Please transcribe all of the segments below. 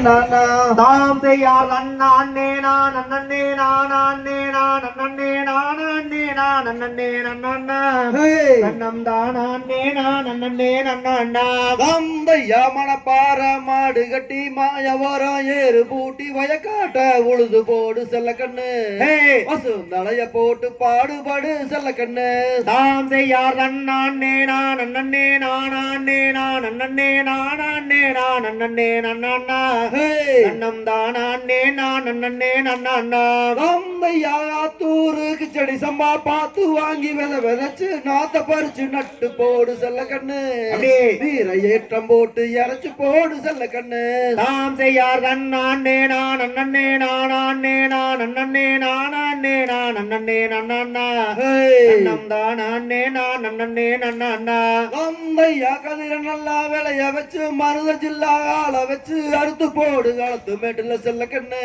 தாம் செய்யார் அண்ணே நான் அண்ணே நான் அண்ணே நான் அண்ணே நான் அண்ணே நான் அண்ணே நன்னா கண்ணம் தான் அண்ணே நான் அண்ணே நன்னா கந்தையா மணப்பாற மாடு கட்டி மாயவரம் ஏறு பூட்டி வயக்காட்ட உழுது போடு செல்ல கண்ணு பசுந்தளைய போட்டு பாடுபடு செல்ல கண்ணு தாம் செய்யார் அண்ணே நான் அண்ணே நான் அண்ணே நான் அண்ணே நான் அண்ணே நான் அண்ணே நன்னா கண்ணம் தான் அண்ணே நான் அண்ணே நன்னா கந்தையா ஆத்தூரு கிச்சடி சம்பா பார்த்து வாங்கி விதைச்சு நாத்த பறிச்சு நட்டு போடு செல்ல கண்ணு வீர ஏற்றம் போட்டு இறைச்சு போடு செல்ல கண்ணு தாம் செய்யார் அண்ணே நான் அண்ணே நான் அண்ணே நான் அண்ணே நான் அண்ணே நான் அண்ணே நன்னா கண்ணம் தான் அண்ணே நான் அண்ணே நன்னா கந்தையா கதிர நல்லா விளைய வச்சு மருத ஜில்லா ஆள வச்சு அறுத்து போடு களத்து மேட்டுல செல்ல கண்ணு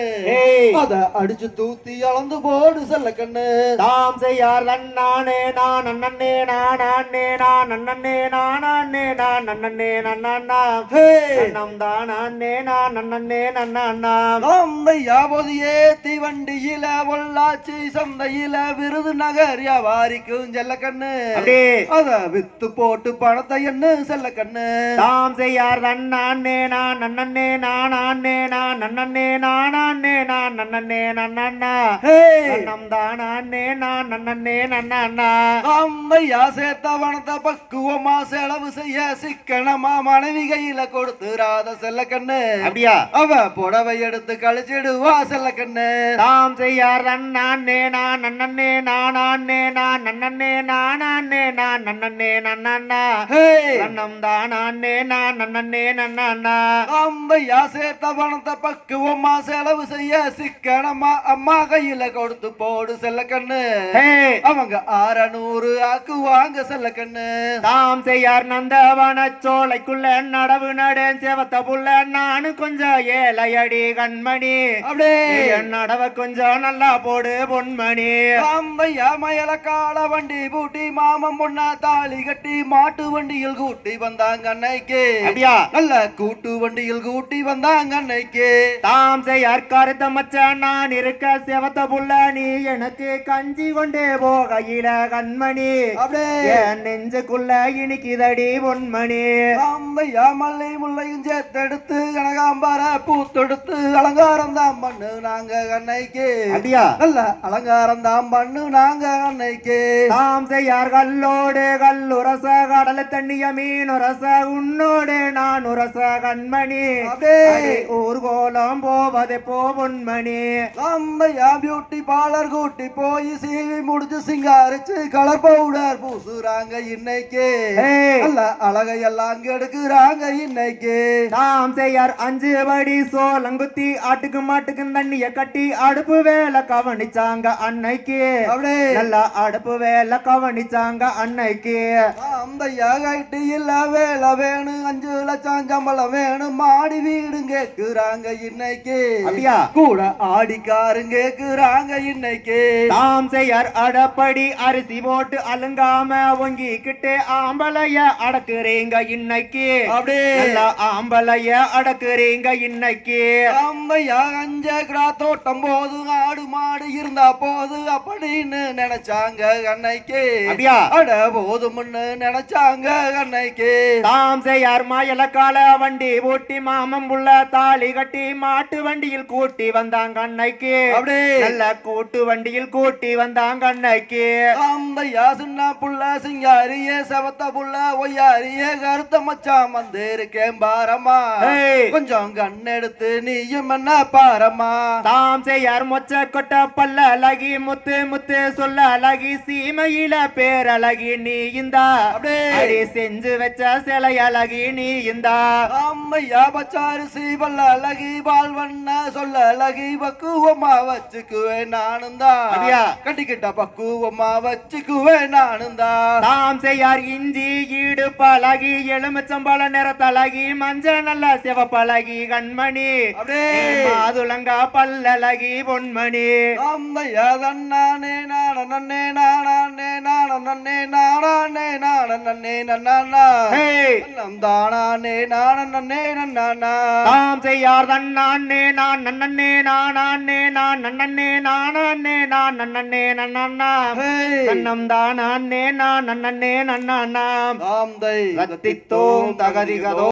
அத அடிச்சு தூத்தி அளந்து போடு செல்ல கண்ணு தாம் செய்யார் அண்ணே நான் அண்ணே நான் அண்ணே நான் அண்ணே நான் அண்ணே நான் அண்ணே நன்னா கண்ணம் தான் அண்ணே நான் அண்ணே நன்னா கந்தையா பொதியே தீவண்டியில பொள்ளாச்சி சந்தையில விருது நகர் வியாபாரிக்கும் செல்ல கண்ணு அத வித்து போட்டு பணத்தை என்ன செல்ல கண்ணு தாம் செய்யார் அண்ணே நான் அண்ணே நான் அண்ணே நான் அண்ணே நான் அண்ணே நான் அண்ணே நன்னா கண்ணம் தான் அண்ணே நான் அண்ணே நன்னா கந்தையா சேர்த்த பணத்தை பக்குவமா செலவு செய்ய சிக்கனமா மனைவி கையில கொடுத்துராத செல்ல கண்ணு அப்படியா அவ புடவை எடுத்து கழிச்சிடுவா செல்ல கண்ணு தாம் செய்யார் அண்ணே நான் அண்ணே நான் அண்ணே நான் அண்ணே நான் அண்ணே நான் அண்ணே நன்னா கண்ணம் தான் அண்ணே நான் அண்ணே நன்னா கந்தையா சேர்த்த பணத்தை பக்குவமா செலவு செய்ய சிக்கனமா அம்மா கையில கொடுத்து போடு செல்ல கண்ணு அவங்க 600 ஆக்குவாங்க செல்ல கண்ணு தாம் செய்யார் நந்தவன சோலைக்குள்ள நடவு நடேன் சேவத்த புள்ள நானு கொஞ்சம் ஏழையடி கண்மணி அப்படியே நடவ கொஞ்சம் நல்லா போடு பொன்மணி கந்தையா மயல கால வண்டி பூட்டி மாமம் பொண்ணா தாலி கட்டி மாட்டு வண்டியில் கூட்டி வந்தாங்க அன்னைக்கு அப்படியா நல்ல கூட்டு வண்டியில் கூட்டி வந்தாங்க அன்னைக்கு தாம் செய்யார் கருத்த மச்சான் நான் இருக்க சேவத்த புள்ள நீ எனக்கு கஞ்சி கொண்டே போகையில கண்மணி அப்படியே நெஞ்சுக்குள்ள இனிக்குதடி பொன்மணி கந்தையா மல்லை முல்லையும் சேர்த்தெடுத்து கனகாம்பர பூத்தெடுத்து அலங்காரம் தான் பண்ணு நாங்க அன்னைக்கு அப்படியா நல்ல அலங்காரம் தான் பண்ணு நாங்க அன்னைக்கு தாம் செய்யார் கல்லோடு கல்லுரச கடல தண்ணிய மீன் உரச உன்னோடு நான் உரச கண்மணி ஊர்கோலம் போவதே போ பொன்மணி கந்தையா பியூட்டி பார்லர் கூட்டி போய் சீவி முடிச்சு சிங்காரிச்சு கலர் பவுடர் பூசுறாங்க இன்னைக்கு நல்ல அழகையெல்லாம் எடுக்கிறாங்க இன்னைக்கு தாம் செய்யார் 5 படி சோலங்குத்தி ஆட்டுக்கு மாட்டுக்கு தண்ணிய கட்டி அடுப்பு வேலை கவனிச்சாங்க அன்னைக்கு அப்படியே நல்ல அடுப்பு வேலை கவனிச்சாங்க அன்னைக்கு கந்தையா கைட்டு இல்ல வேலை வேணும் 5 லட்சம் சம்பளம் வேணும் மாடி வீடு கேக்குறாங்க இன்னைக்கு அப்படியா கூட ஆடிக்காரும் கேக்குறாங்க இன்னைக்கு தாம் செய்யார் அடப்படி அரிசி போட்டு அலுங்காம ஒங்கிக்கிட்டு ஆம்பளைய அடக்குறீங்க இன்னைக்கு அப்படியே நல்ல ஆம்பளைய அடக்குறீங்க இன்னைக்கு கந்தையா 5 ஏக்கரா தோட்டம் போது ஆடு மாடு இருந்தா போது அப்படின்னு நினைச்சாங்க அன்னைக்கு அப்படியா அட போதும்னு நினைச்சாங்க அன்னைக்கு தாம் செய்யார் மாயல கால வண்டி ஓட்டி மாமம் புள்ள தாலி கட்டி மாட்டு வண்டியில் கூட்டி வந்தாங்க அன்னைக்கு அப்படியே நல்ல கூட்டு வண்டியில் கூட்டி வந்தாங்க அன்னைக்கு கந்தையா சின்ன புள்ள சிங்காரியே செவத்த புள்ள ஒய்யாரியே கருத்த மச்சான் வந்து இருக்கேன் பாரமா கொஞ்சம் கண்ணெடுத்து நீயும் என்ன பாரமா தாம் செய்யார் மொச்ச கொட்ட பல்ல அழகி முத்து முத்து சொல்ல அழகி சீமையில பேரழகி நீ இந்தா அப்படியே செஞ்சு வச்ச சிலை அழகி நீ இந்தா அம்மையா பச்சாரு சீவல்ல அழகி பால் வண்ண சொல்ல அழகி பக்குவமா வச்சுக்குவேன் நானும் தான் கட்டிக்கிட்ட பக்குவமா வச்சுக்குவேன் நானும் தான் தாம் செய்யார் இஞ்சி ஈடு பழகி எலுமிச்சம்பழ நிறத்தழகி மஞ்ச நல்ல சிவப்பழகி கண்மணி மாதுளங்கா பல்லழகி பொன்மணி அம்மையா தன்னானே நானே நானே நானே நானே நானே நன்னானா தானே நானே நன்னானா தாம் செய்யார் தன்னானே நான் நன்னே நானே நான் நன்னே நானே நான் நன்னே நன்னா நன்னம் தானே நான் நன்னே நன்னா தாம் தை ரத்தித்தோம் தகதிகதோ